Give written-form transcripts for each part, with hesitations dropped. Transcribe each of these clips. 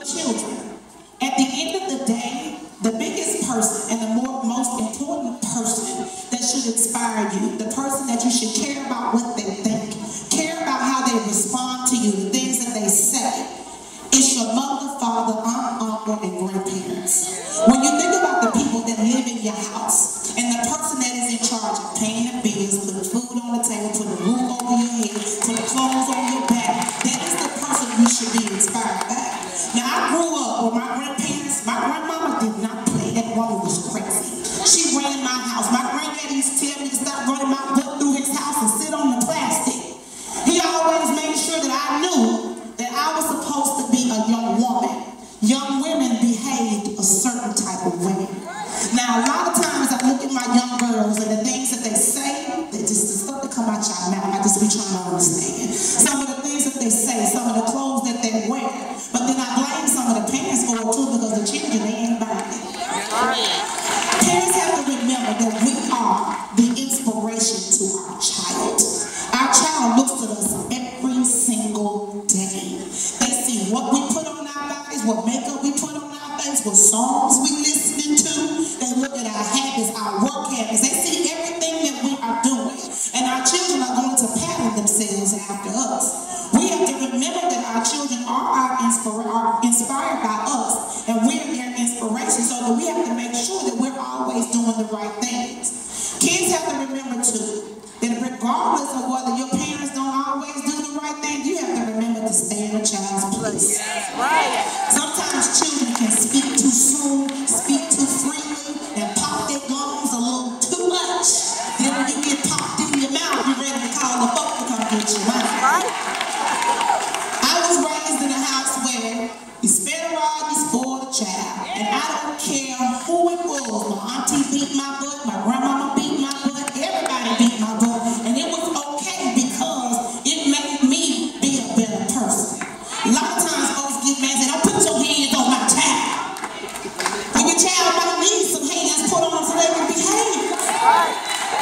children. At the end of the day, the biggest person and the most important person that should inspire you, the person that you should care about what they think, care about how they respond to you, the things that they say, is your mother, father, aunt, uncle, and grandparents. When you think about the people that live in your house and the person that is in charge of paying the bills, putting food on the table, putting a roof over your head, putting clothes on your back, that is the person you should be inspired by. Now, I grew up with my grandparents. My grandmama did not play. That woman was crazy. She ran my house. My granddaddy used to tell me to stop running my butt through his house and sit on the plastic. He always made sure that I knew that I was supposed to be a young woman. Young women behaved a certain type of way. Now, a lot of times I look at my young girls and the things that they say, they just the stuff that come out your mouth, I just be trying to understand. Some of the things that they say, some of the clothes that they wear, but then I blame some of the parents for it too because the children, they ain't buying it. Parents have to remember that we are the inspiration to our child. Our child looks at us every single day. They see what we put on our bodies, what makeup we put on our face, what songs we listening to. They look at our habits, our work habits. They see everything that we are doing. And our children are going to pattern themselves after us. We have to remember that our children are inspired by us, and we're their inspiration, so that we have to make sure that we're always doing the right things. Kids have to remember too, that regardless of whether your parents don't always do the right thing, you have to remember to stay in a child's place. Sometimes children can speak too soon, speak too freely, and pop their gums a little too much. Then when you get popped in your mouth, you're ready to call the folks to come get you. I was raised in a house where you spit a rod, you spoil the child. And I don't care who it was. My auntie beat my butt, my grandmama beat my butt, everybody beat my butt. And it was okay because it made me be a better person. A lot of times folks get mad and say, don't put your hands on my child. When your child might need some hands put on them so they can behave.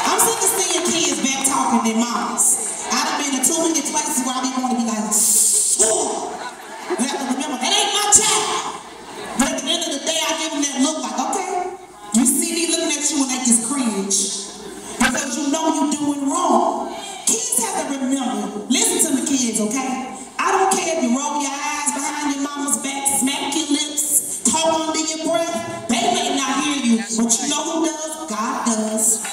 I'm sick of seeing kids back talking their mamas. I've been to too many places where I be want to be like, oh. You have to remember, that ain't my child. But at the end of the day, I give them that look like, okay, you see me looking at you and they just cringe. Because you know you're doing wrong. Kids have to remember, listen to me kids, okay? I don't care if you roll your eyes behind your mama's back, smack your lips, talk under your breath. They may not hear you, but you know who does? God does.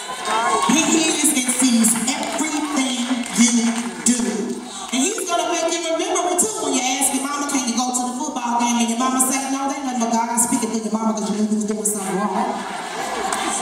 He hears and sees everything you do. And he's going to make you remember it too when you ask your mama, can you go to the football game? And your mama say, no, they nothing but God speaking to your mama because you knew you was doing something wrong.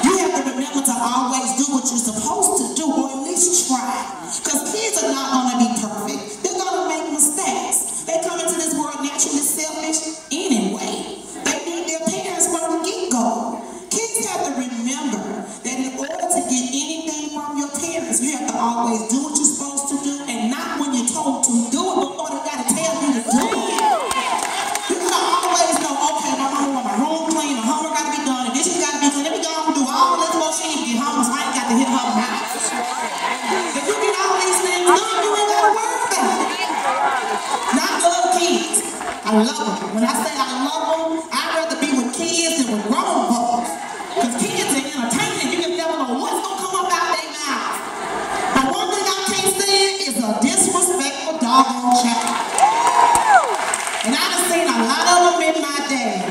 You have to remember to always do what you're supposed to do, or at least try. Because kids are not going to be perfect. They're going to make mistakes. They come into this world naturally selfish anyway. They need their parents from the get-go. Kids have to remember that in order to get anything from your parents, you have to always do what you're supposed to do, and not when you're told to do it before they got to tell you to do it. You gotta always know, okay, my mama want my room clean, the homework got to be done, and this got to be done. Let me go and do all this while she ain't get home, so I ain't got to hit her mouth. If you get all these things done, you ain't got to worry about it. And I love kids. I love them. When I say I love them, I'd rather be with kids than with grown folks. Because kids are entertaining. You just never know what's going to come up out their mouth. But one thing I can't stand is a disrespectful doggone child. And I done seen a lot of them in my day.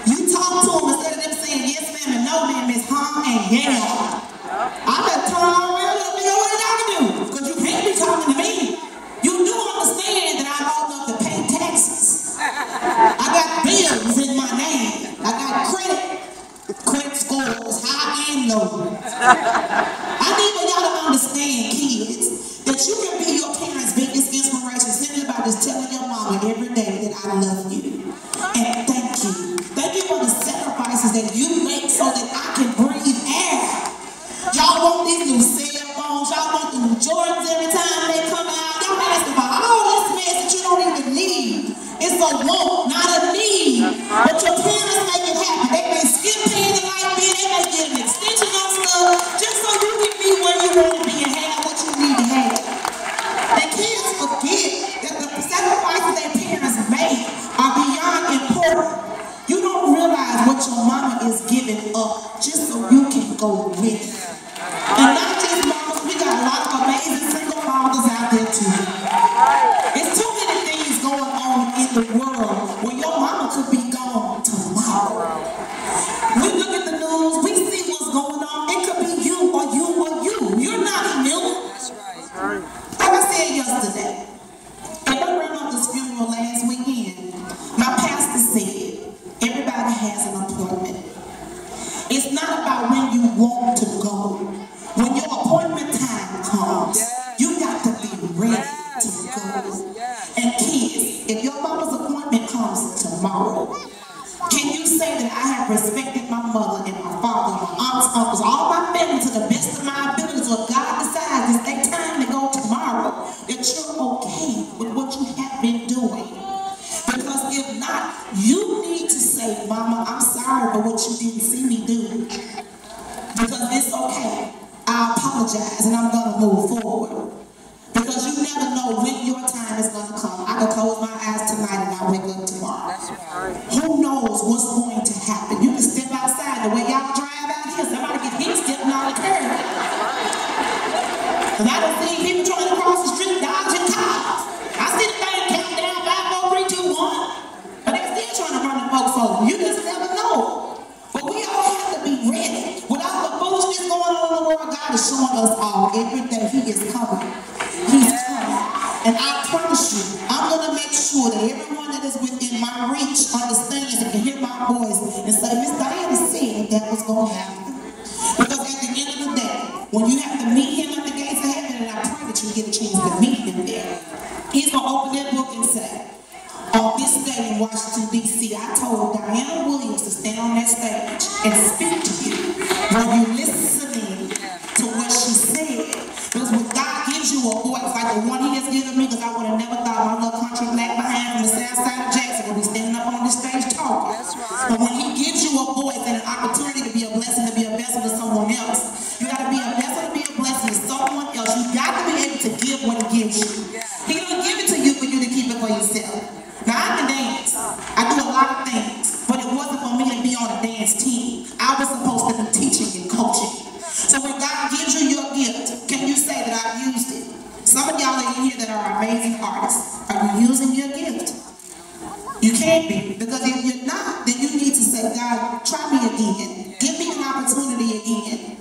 You talk to them instead of them saying yes ma'am and no ma'am, it's and yeah. I better turn around and nigga, what did I do? Because you can't be talking to me. You do understand that I'm old enough to pay taxes. I got bills in my name. I got credit scores, high and low. I need for y'all to understand, kids, that you can be your parents' biggest inspiration simply by just telling your mama every day that I love you. And thank you. Thank you for the sacrifices that you make so that I can breathe air. Y'all want these new cell phones, y'all want the new Jordans every time they come out. Y'all asking for all this mess that you don't even need. It's a want, not a need. But your parents make it happen. They may skip paying the light bill, they may get an extension on stuff, just so you can be where you want to be and have what you need to have. And kids forget that the sacrifices their parents make are beyond giving up just so you can go with it. And not just mamas, we got a lot of amazing single fathers out there too. It's too many things going on in the world where your mama could be gone tomorrow. We look at the news, we see what's going on. It could be you or you or you. You're not immune. That's right. Like I said yesterday, at my grandmother's funeral last weekend, my pastor said, everybody has an appointment. It's not about when you want to go. When your appointment time comes, you got to be ready to go. And kids, if your mama's appointment comes tomorrow, can you say that I have respected my mother and my father, my aunts, uncles, all my family to the best of my ability, so if God decides it's their time to go tomorrow, that you're okay with what you have been doing? Because if not, you need to say, Mama, I'm sorry for what you didn't see me do. Because it's okay. I apologize and I'm going to move forward. Because you never know when your time is going to come. I can close my eyes tonight and I wake up tomorrow. Who knows what's going to happen? You can step outside the way y'all drive out here. Somebody get hit stepping on the curb. Because I done seen people trying to cross the street dodging cars. I see the thing count down 5, 4, 3, 2, 1. But they're still trying to run the folks over. You just never know. But we all have to be ready. With all the foolishness going on in the world, God is showing us all every day He is coming. He's coming. And I promise you, I'm going to make sure that everyone that is within my reach understands and can hear my voice and say, Miss Diana said that was going to happen. Because at the end of the day, when you have to meet Him at the gates of heaven, and I pray that you get a chance to meet Him there, He's going to open that book and say, on this day in Washington, D.C., I told Diana Williams to stand on that stage and speak to you. Were you listening to what she said? Because when God gives you a voice like the one He has given me, because I would have never thought my little country black behind from the south side of Jackson would be standing up on this stage talking. But when He gives you a voice and an opportunity to be a blessing, to be a vessel to someone else, you got to be a vessel to be a blessing to someone else. You got to be able to give what He gives you. He don't give it to you for you to keep it for yourself. Now, I can dance. I do a lot of things, but it wasn't for me to be on a dance team. I was supposed to be teaching and coaching. So when God gives you your gift, can you say that I've used it? Some of y'all in here that are amazing artists, are you using your gift? You can't be, because if you're not, then you need to say, God, try me again. Give me an opportunity again.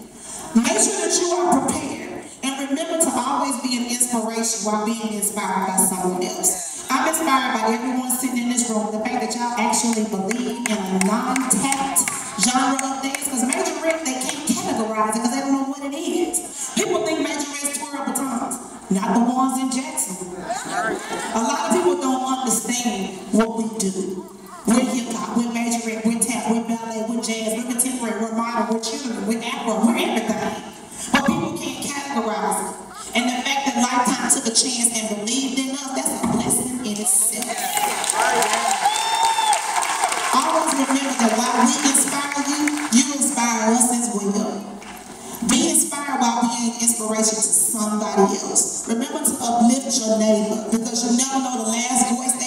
Make sure that you are prepared, and remember to always be an inspiration while being inspired by someone else. I'm inspired by everyone sitting in this room, the fact that y'all actually believe in a non-tapped genre of dance, because Major Red, they can't categorize it because they don't know what it is. People think Major Red's twirl batons, not the ones in Jackson. A lot of people don't understand what we do. We're hip-hop, we're Major Red, we're tap, we're ballet, we're jazz, we're contemporary, we're modern, we're children, we're Afro, we're everything. But people can't categorize it. And the fact that Lifetime took a chance and believed in us, that's a blessing in itself. Always remember that while we inspire you, you inspire us as well. Be inspired while being an inspiration to somebody else. Remember to uplift your neighbor, because you never know the last voice